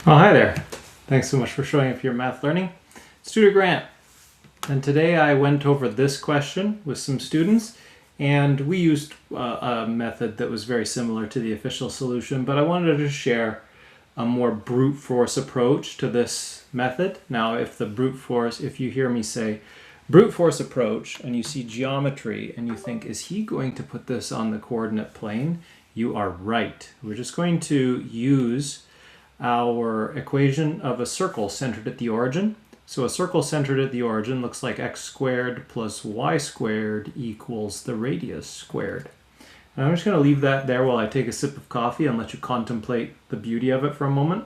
Oh, hi there. Thanks so much for showing up for your math learning. It's Tutor Grant. And today I went over this question with some students, and we used a method that was very similar to the official solution, but I wanted to share a more brute force approach to this method. Now, if you hear me say brute force approach and you see geometry and you think, is he going to put this on the coordinate plane? You are right. We're just going to use our equation of a circle centered at the origin. So a circle centered at the origin looks like x squared plus y squared equals the radius squared. And I'm just going to leave that there while I take a sip of coffee and let you contemplate the beauty of it for a moment.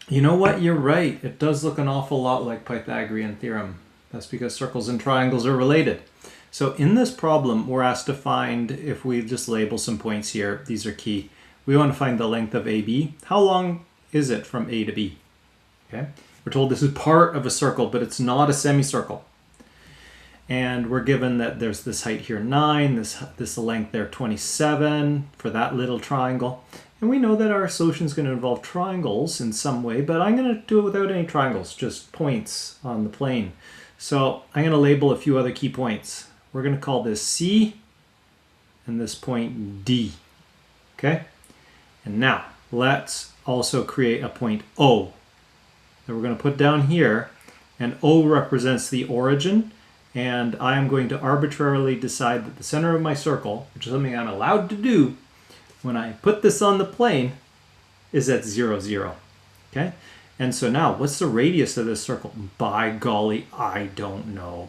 You know what? You're right. It does look an awful lot like Pythagorean theorem. That's because circles and triangles are related. So in this problem, we're asked to find, if we just label some points here, these are key. We want to find the length of AB. How long is it from A to B? Okay. We're told this is part of a circle, but it's not a semicircle. And we're given that there's this height here 9, this length there 27 for that little triangle. And we know that our solution is going to involve triangles in some way, but I'm going to do it without any triangles, just points on the plane. So I'm going to label a few other key points. We're going to call this C and this point D. Okay? And now let's also create a point O that we're going to put down here, and O represents the origin, and I am going to arbitrarily decide that the center of my circle, which is something I'm allowed to do when I put this on the plane, is at 0, 0. Okay? And so now, what's the radius of this circle? By golly, I don't know.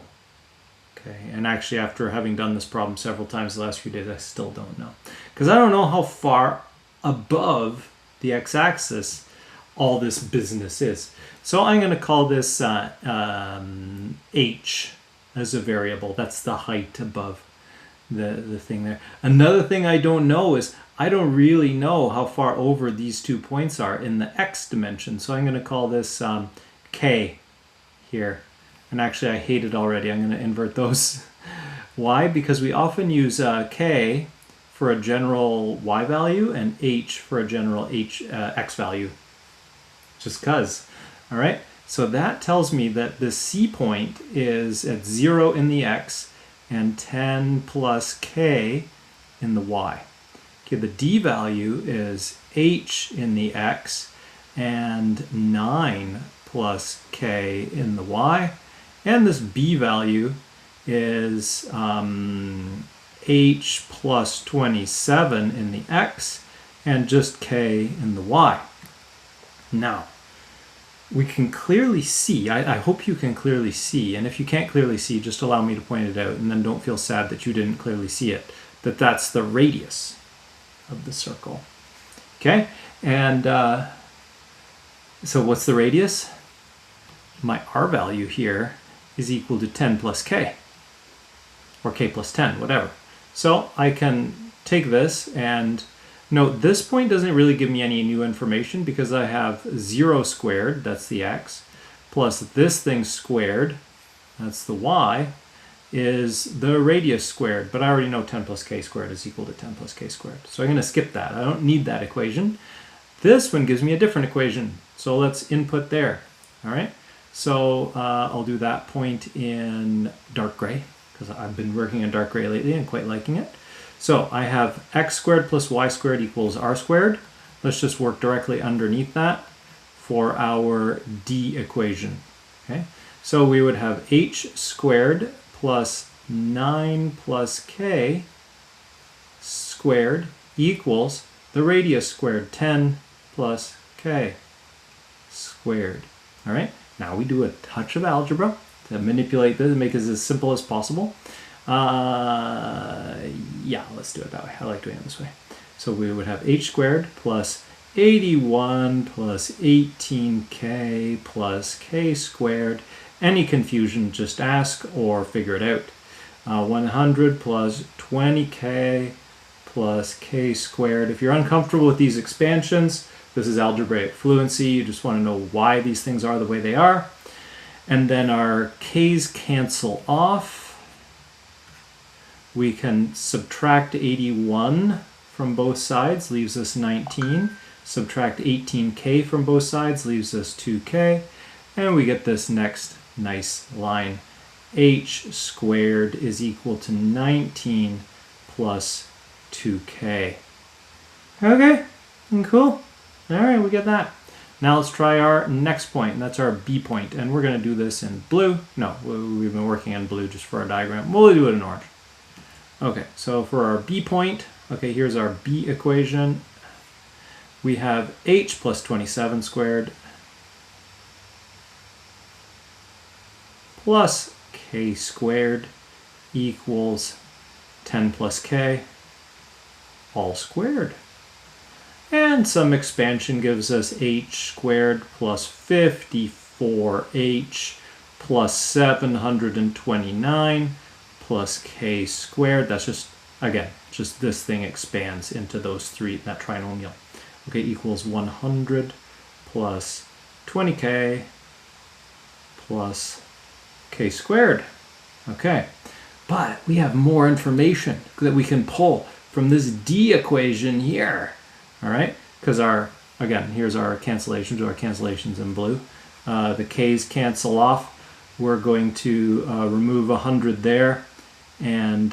Okay, and actually after having done this problem several times the last few days, I still don't know. Because I don't know how far above the x-axis all this business is. So I'm going to call this h as a variable. That's the height above the thing there. Another thing I don't know is I don't really know how far over these 2 points are in the x dimension. So I'm going to call this k here. And actually I hate it already. I'm going to invert those. Why? Because we often use k for a general y value and h for a general x value. Just because. All right? So that tells me that the C point is at 0 in the x and 10 plus k in the y. Okay, the D value is h in the x and 9 plus k in the y. And this B value is h plus 27 in the x and just k in the y. Now, we can clearly see, I hope you can clearly see, and if you can't clearly see, just allow me to point it out and then don't feel sad that you didn't clearly see it, that that's the radius of the circle. Okay, and so what's the radius? My R value here is equal to 10 plus k, or k plus 10, whatever. So I can take this and note this point doesn't really give me any new information because I have 0 squared, that's the x, plus this thing squared, that's the y, is the radius squared. But I already know 10 plus k squared is equal to 10 plus k squared. So I'm going to skip that. I don't need that equation. This one gives me a different equation. So let's input there. All right. So I'll do that point in dark gray because I've been working in dark gray lately and quite liking it. So I have x squared plus y squared equals r squared. Let's just work directly underneath that for our D equation. Okay, so we would have h squared plus 9 plus k squared equals the radius squared, 10 plus k squared. All right, now we do a touch of algebra to manipulate this and make it as simple as possible. Yeah, let's do it that way. I like doing it this way. So we would have h squared plus 81 plus 18k plus k squared. Any confusion, just ask or figure it out. 100 plus 20k plus k squared. If you're uncomfortable with these expansions, this is algebraic fluency. You just want to know why these things are the way they are. And then our k's cancel off. We can subtract 81 from both sides leaves us 19. Subtract 18k from both sides leaves us 2k. And we get this next nice line. H squared is equal to 19 plus 2k. Okay, cool. All right, we get that. Now let's try our next point, and that's our B point. And we're going to do this in blue. No, we've been working in blue just for our diagram. We'll do it in orange. Okay, so for our B point, okay, here's our B equation. We have h plus 27 squared plus k squared equals 10 plus k all squared. And some expansion gives us h squared plus 54h plus 729 plus k squared. That's just, again, just this thing expands into those three, that trinomial. Okay, equals 100 plus 20k plus k squared. Okay, but we have more information that we can pull from this D equation here. All right, because again, here's our cancellations in blue. The k's cancel off. We're going to remove 100 there and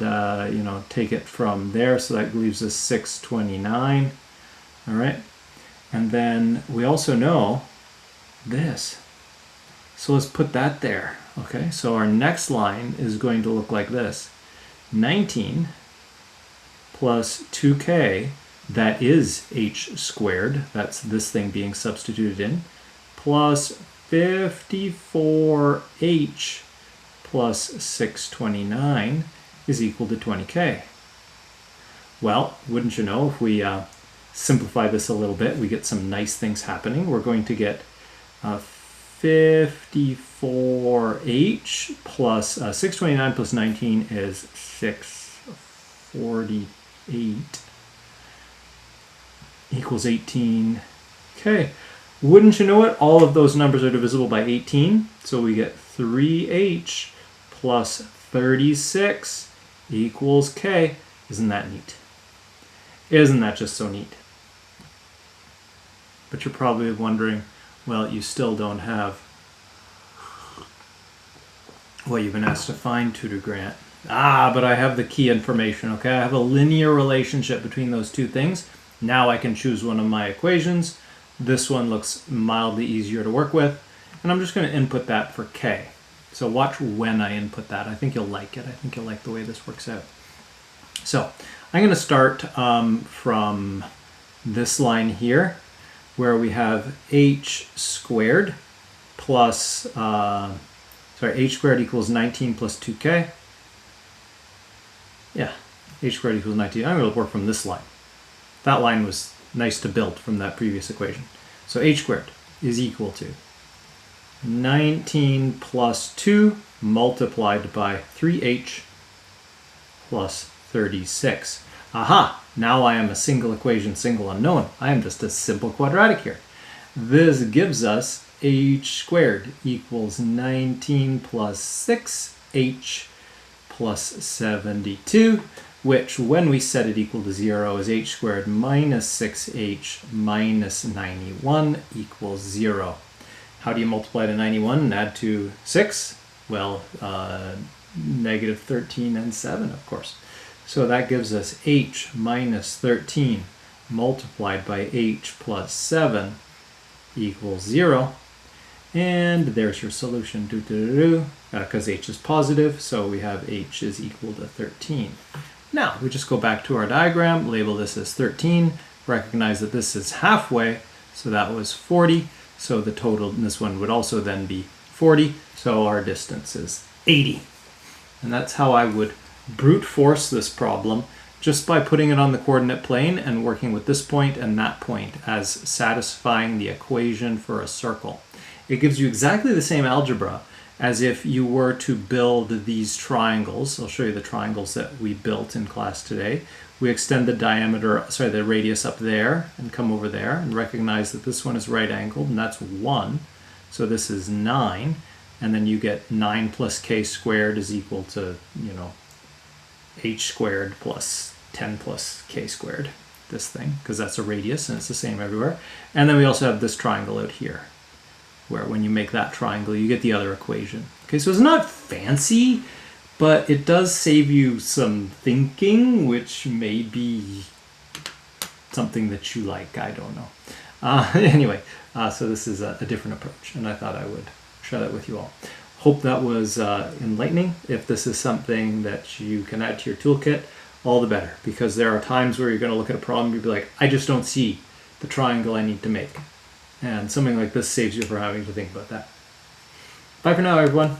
take it from there, so that leaves us 629. All right, and then we also know this, so let's put that there. Okay, so our next line is going to look like this: 19 plus 2k, that is h squared, that's this thing being substituted in, plus 54h plus 629 is equal to 20k. Well, wouldn't you know, if we simplify this a little bit, we get some nice things happening. We're going to get 54h plus 629 plus 19 is 648 equals 18k. Wouldn't you know it, all of those numbers are divisible by 18, so we get 3h plus 36 equals k. Isn't that neat? Isn't that just so neat? But you're probably wondering, well, you still don't have what you've been asked to find, tutor Grant. But I have the key information, okay? I have a linear relationship between those two things. Now I can choose one of my equations. This one looks mildly easier to work with, and I'm just going to input that for k. So watch when I input that. I think you'll like it. I think you'll like the way this works out. So I'm going to start from this line here, where we have h squared plus, h squared equals 19 plus 2k. Yeah, h squared equals 19. I'm going to work from this line. That line was nice to build from that previous equation. So h squared is equal to 19 plus 2 multiplied by 3h plus 36. Aha! Now I am a single equation, single unknown. I am just a simple quadratic here. This gives us h squared equals 19 plus 6h plus 72, which when we set it equal to 0 is h squared minus 6h minus 91 equals 0. How do you multiply to 91 and add to 6? Well, negative 13 and 7, of course. So that gives us h minus 13 multiplied by h plus 7 equals 0. And there's your solution, because h is positive, so we have h is equal to 13. Now, we just go back to our diagram, label this as 13, recognize that this is halfway, so that was 40, so the total in this one would also then be 40, so our distance is 80. And that's how I would brute force this problem, just by putting it on the coordinate plane and working with this point and that point as satisfying the equation for a circle. It gives you exactly the same algebra as if you were to build these triangles. I'll show you the triangles that we built in class today. We extend the radius up there and come over there and recognize that this one is right angled and that's 1. So this is 9. And then you get 9 plus k squared is equal to, h squared plus 10 plus k squared. this thing, because that's a radius and it's the same everywhere. And then we also have this triangle out here, where when you make that triangle, you get the other equation. Okay, so it's not fancy, but it does save you some thinking, which may be something that you like. I don't know. Anyway, so this is a different approach, and I thought I would share that with you all. Hope that was enlightening. If this is something that you can add to your toolkit, all the better, because there are times where you're going to look at a problem and you'll be like, I just don't see the triangle I need to make. And something like this saves you from having to think about that. Bye for now, everyone.